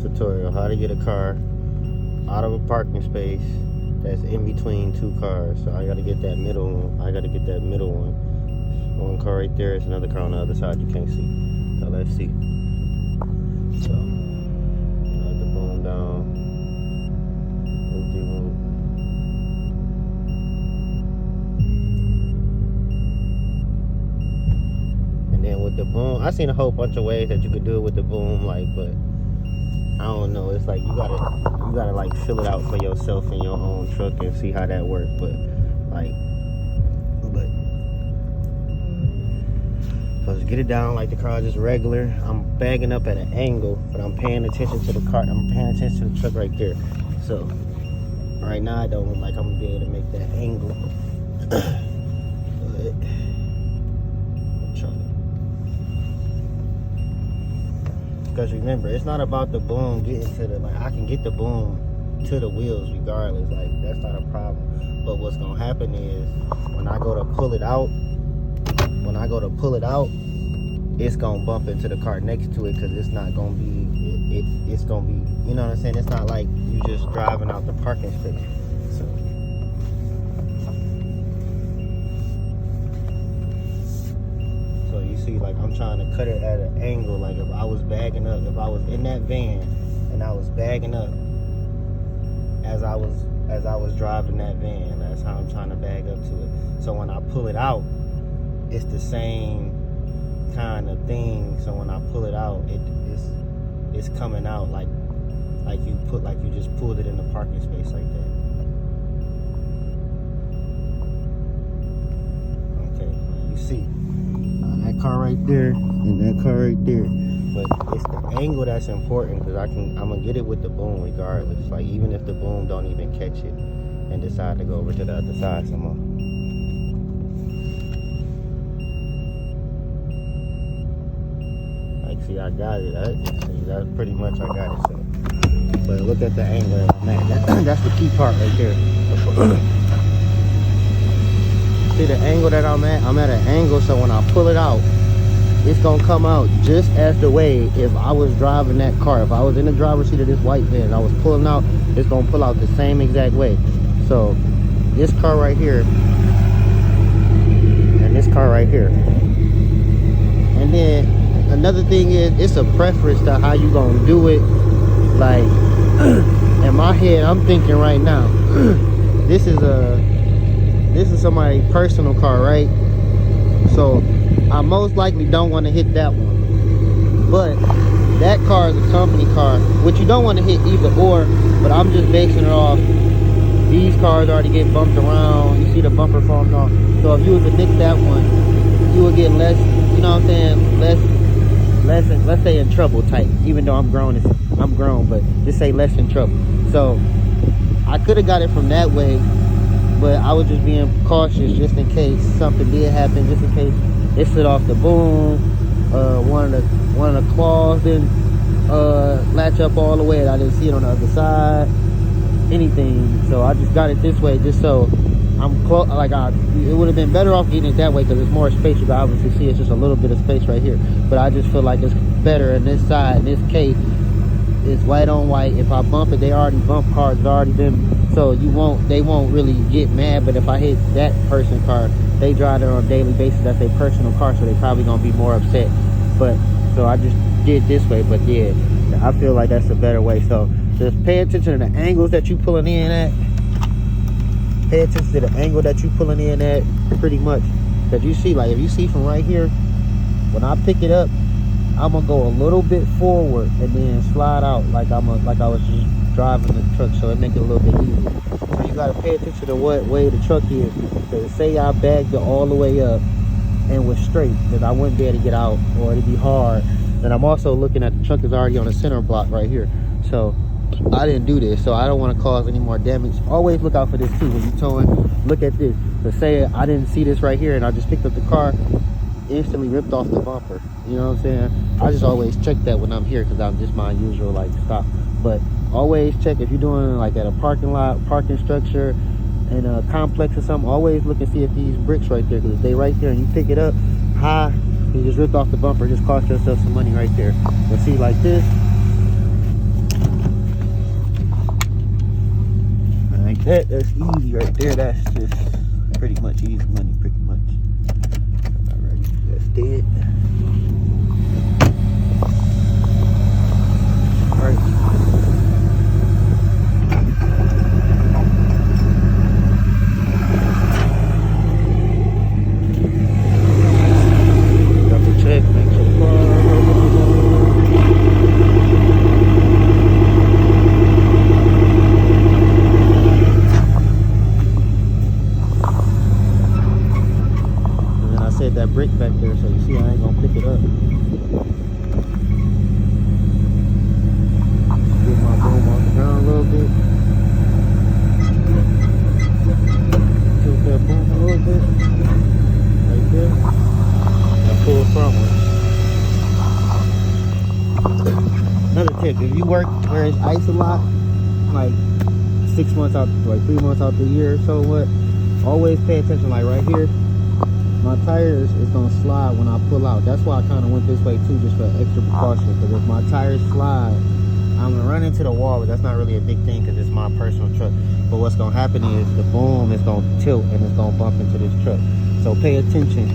tutorial, how to get a car out of a parking space that's in between two cars. So I gotta get that middle one. One car right there, it's another car on the other side you can't see. So let's see. So I have to boom down. Empty room. And then with the boom, I seen a whole bunch of ways that you could do it with the boom, like, but I don't know. It's like you gotta like fill it out for yourself in your own truck and see how that works. But supposed to get it down like the car just regular. I'm bagging up at an angle, but I'm paying attention to the car. I'm paying attention to the truck right there. So right now I don't look like I'm gonna be able to make that angle. But I'm trying to. Because remember, it's not about the boom getting to the, like, I can get the boom to the wheels regardless. Like, that's not a problem. But what's gonna happen is when I go to pull it out, it's gonna bump into the car next to it, because it's not gonna be, it's gonna be, you know what I'm saying? It's not like you just driving out the parking space. So you see, like, I'm trying to cut it at an angle. Like, if I was bagging up, if I was in that van and I was bagging up as I was driving that van, that's how I'm trying to bag up to it. So when I pull it out, it's the same kind of thing. So when I pull it out, it's coming out like you just pulled it in the parking space like that. Okay, you see that car right there and that car right there. But it's the angle that's important, because I'm gonna get it with the boom regardless. Like, even if the boom don't even catch it and decide to go over to the other side some more. See, I got it. See, that's pretty much I got it. So, but look at the angle that I'm at. That's the key part right there. See the angle that I'm at? I'm at an angle, so when I pull it out, it's gonna come out just as the way if I was driving that car. If I was in the driver's seat of this white van and I was pulling out, it's gonna pull out the same exact way. So this car right here and this car right here, and then another thing is, it's a preference to how you gonna do it. Like, in my head, I'm thinking right now, this is somebody's personal car, right? So I most likely don't want to hit that one. But that car is a company car, which you don't want to hit either or. But I'm just basing it off. These cars already get bumped around. You see the bumper falling off. So if you were to hit that one, you would get less. You know what I'm saying? Let's say in trouble type. Even though I'm grown, but just say less in trouble. So I could have got it from that way, but I was just being cautious just in case something did happen, just in case it slid off the boom, one of the claws didn't latch up all the way and I didn't see it on the other side, anything. So I just got it this way, just so I'm close. Like, it would have been better off getting it that way, because there's more space. You can obviously see it's just a little bit of space right here, but I just feel like it's better in this side. In this case, it's white on white. If I bump it, they already bump cars. It's already been, so they won't really get mad. But if I hit that person car, they drive it on a daily basis. That's their personal car, so they probably gonna be more upset. But so I just did this way. But yeah, I feel like that's a better way. So just pay attention to the angles that you pulling in at. Pay attention to the angle that you pulling in at, pretty much. Because you see, like, if you see from right here, when I pick it up, I'm gonna go a little bit forward and then slide out like I was just driving the truck, so it make it a little bit easier. So you gotta pay attention to what way the truck is. Because say I bagged it all the way up and was straight, then I wouldn't be able to get out, or it'd be hard. And I'm also looking at the truck is already on the center block right here. So I didn't do this, so I don't want to cause any more damage. Always look out for this too when you're towing. Look at this. But say I didn't see this right here and I just picked up the car, instantly ripped off the bumper. You know what I'm saying? I just always check that when I'm here, because I'm just my usual like stop. But always check if you're doing like at a parking lot, parking structure, in a complex or something. Always look and see if these bricks right there, because if they right there and you pick it up high, you just ripped off the bumper, just cost yourself some money right there. But see, like this, That's easy right there. That's just pretty much easy money, pretty much. Alright, that's dead. Alright. Double check, make sure the car. That brick back there, so you see I ain't gonna pick it up. Get my boom off the ground a little bit. Tilt that boom a little bit. Right there. And pull front one. Another tip, if you work where it's ice a lot, like 6 months out, like 3 months out the year or so, what, always pay attention, like right here. My tires is gonna slide when I pull out. That's why I kind of went this way too, just for extra precaution. Because if my tires slide, I'm gonna run into the wall. But that's not really a big thing because it's my personal truck. But what's gonna happen is the boom is gonna tilt and it's gonna bump into this truck. So pay attention.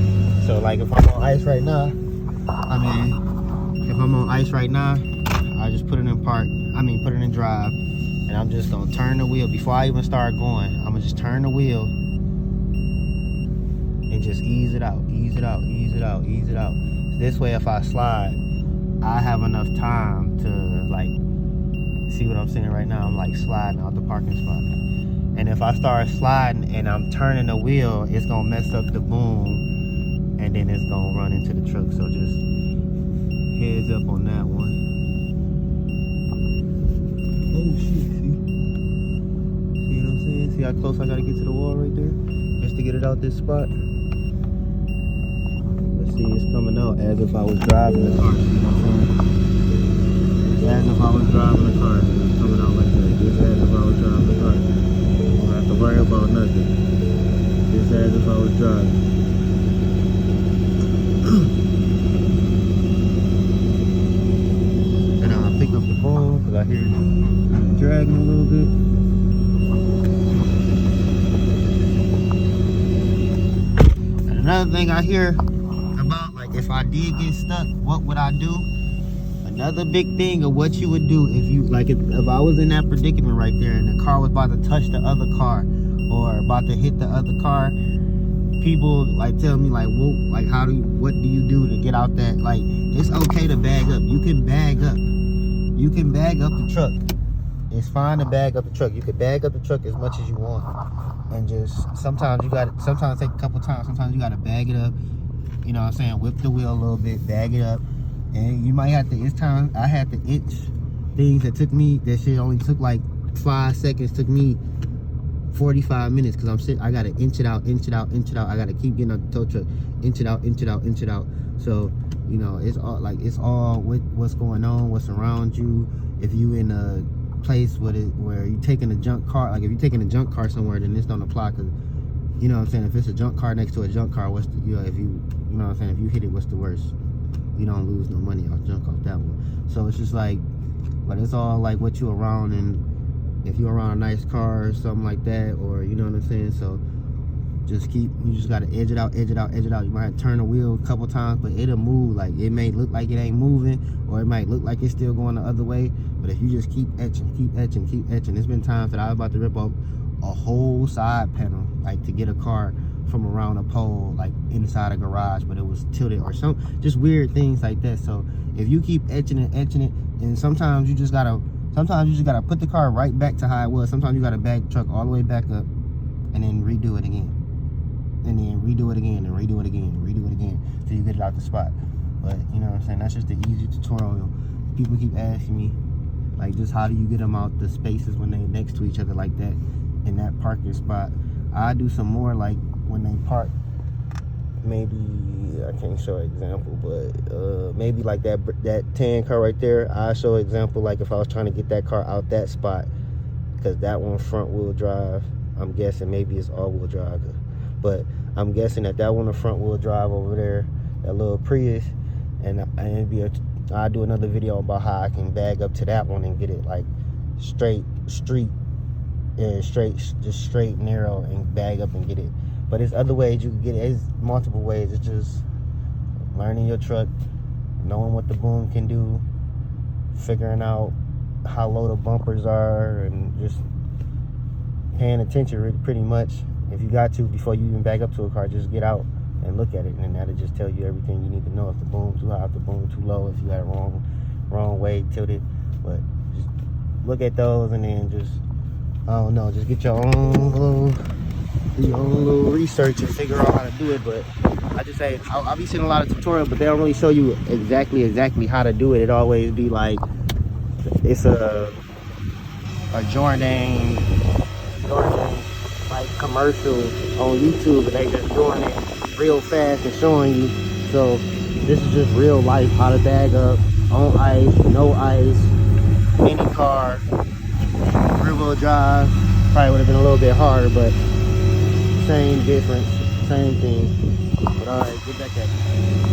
So like if I'm on ice right now, if I'm on ice right now, I just put it in park. Put it in drive, and I'm just gonna turn the wheel before I even start going. I'm gonna just turn the wheel. And just ease it out, ease it out, ease it out, ease it out. This way, if I slide, I have enough time to, like, see what I'm saying right now? I'm like sliding out the parking spot. And if I start sliding and I'm turning the wheel, it's gonna mess up the boom, and then it's gonna run into the truck. So just heads up on that one. Oh shit, see what I'm saying? See how close I gotta get to the wall right there? Just to get it out this spot. See, it's coming out as if I was driving the car. You know what I'm saying? As if I was driving the car. It's coming out like that. Just as if I was driving the car. You don't have to worry about nothing. Just as if I was driving. And I'll pick up the phone because I hear it dragging a little bit. And another thing I hear, if I did get stuck, what would I do? Another big thing of what you would do if you, like, if I was in that predicament right there and the car was about to touch the other car or about to hit the other car, people like tell me like, whoa, like what do you do to get out that? Like, it's okay to bag up. You can bag up. You can bag up the truck. It's fine to bag up the truck. You can bag up the truck as much as you want, and just sometimes take a couple times. Sometimes you gotta bag it up. You know what I'm saying? Whip the wheel a little bit, bag it up. And you might have to, it's time, I had to inch things that took me, that shit only took like 5 seconds, took me 45 minutes because I got to inch it out, inch it out, inch it out. I got to keep getting out the tow truck, inch it out, inch it out, inch it out. So, you know, it's all with what's going on, what's around you. If you in a place where you taking a junk car, like if you're taking a junk car somewhere, then this don't apply because, you know what I'm saying, if it's a junk car next to a junk car, what's the, you know, you know what I'm saying, if you hit it, what's the worst? You don't lose no money off junk off that one. So it's just like, but it's all like what you around, and if you're around a nice car or something like that, or you know what I'm saying. So you just gotta edge it out, edge it out, edge it out. You might have to turn the wheel a couple times, but it'll move. Like, it may look like it ain't moving, or it might look like it's still going the other way, but if you just keep etching, keep etching, keep etching. There's been times that I was about to rip off a whole side panel, like to get a car from around a pole, like inside a garage, but it was tilted or some just weird things like that. So if you keep etching it, and sometimes you just gotta put the car right back to how it was. Sometimes you gotta back the truck all the way back up and then redo it again, and then redo it again, and redo it again, and redo it again till you get it out the spot. But you know what I'm saying, that's just the easy tutorial. People keep asking me, like, just how do you get them out the spaces when they next to each other like that in that parking spot. I do some more, like when they park, maybe I can't show an example, but maybe like that tan car right there, I show an example, like if I was trying to get that car out that spot, because that one front wheel drive, I'm guessing maybe it's all wheel drive, but I'm guessing that one a front wheel drive over there, that little Prius, and I'll do another video about how I can bag up to that one and get it like straight street Yeah, just straight, narrow, and bag up and get it. But there's other ways you can get it. There's multiple ways. It's just learning your truck, knowing what the boom can do, figuring out how low the bumpers are, and just paying attention pretty much. If you got to, before you even back up to a car, just get out and look at it, and then that'll just tell you everything you need to know. If the boom too high, if the boom too low, if you got it wrong way tilted. But just look at those, and then just, I don't know, just get your own little research and figure out how to do it. But I just say, I'll be seeing a lot of tutorials, but they don't really show you exactly how to do it. It always be like, it's a Jordan like commercial on YouTube, and they just doing it real fast and showing you. So this is just real life, how to bag up on ice, no ice, any car, rear wheel drive. Probably would have been a little bit harder, but same difference, same thing. But all right, get back at me.